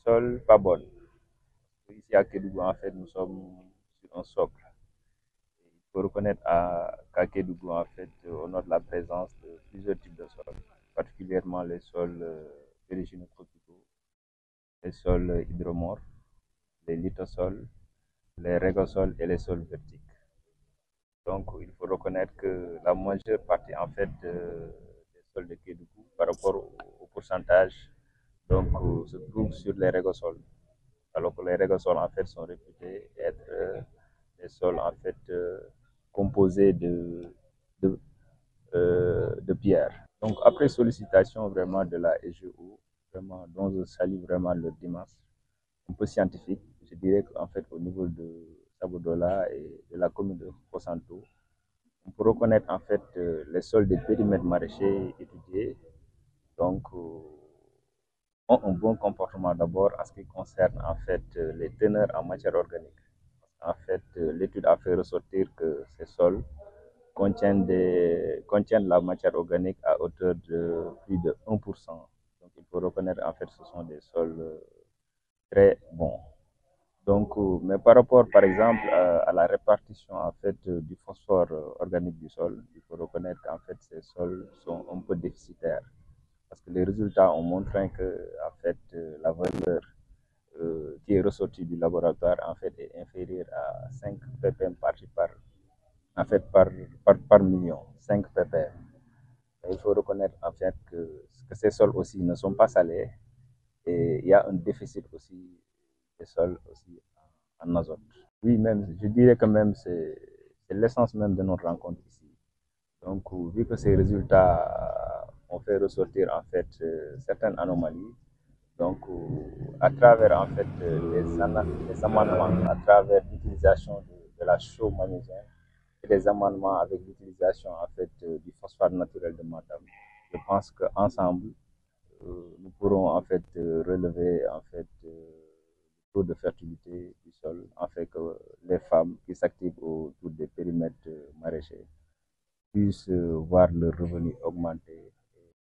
sol pas bonne. Ici à Kédougou, en fait, nous sommes sur un socle. Il faut reconnaître qu'à Kédougou, en fait, on note la présence de plusieurs types de sols, particulièrement les sols d'origine tropicaux, les sols hydromorphes, les lithosols, les régosols et les sols vertiques. Donc, il faut reconnaître que la majeure partie, en fait, des sols de Kédougou, par rapport au pourcentage, donc, se trouve sur les régosols. Alors que les régosols, en fait, sont réputés être des sols, en fait, composés de pierre. Donc, après sollicitation vraiment de la SGO, vraiment, dont je salue vraiment le dimanche, un peu scientifique, je dirais qu'en fait, au niveau de Sabodola et de la commune de Posanto, on peut reconnaître en fait les sols des périmètres maraîchers étudiés, donc ont un bon comportement d'abord en ce qui concerne en fait les teneurs en matière organique. En fait, l'étude a fait ressortir que ces sols contiennent la matière organique à hauteur de plus de 1%. Donc il faut reconnaître en fait que ce sont des sols très bons. Donc, mais par rapport, par exemple, à la répartition en fait du phosphore organique du sol, il faut reconnaître qu'en fait ces sols sont un peu déficitaires parce que les résultats ont montré que en fait la valeur qui est ressortie du laboratoire en fait est inférieure à 5 ppm par en fait par million, 5 ppm. Il faut reconnaître en fait que ces sols aussi ne sont pas salés et il y a un déficit aussi des sols aussi en azote. Oui, même, je dirais que même c'est l'essence même de notre rencontre ici. Donc, vu que ces résultats ont fait ressortir en fait certaines anomalies, donc à travers en fait les amendements, à travers l'utilisation de la chaux magnésienne et les amendements avec l'utilisation en fait du phosphate naturel de Matam, je pense qu'ensemble, nous pourrons en fait relever en fait le taux de fertilité du sol, en fait que les femmes qui s'activent autour des périmètres maraîchers puissent voir leur revenu augmenter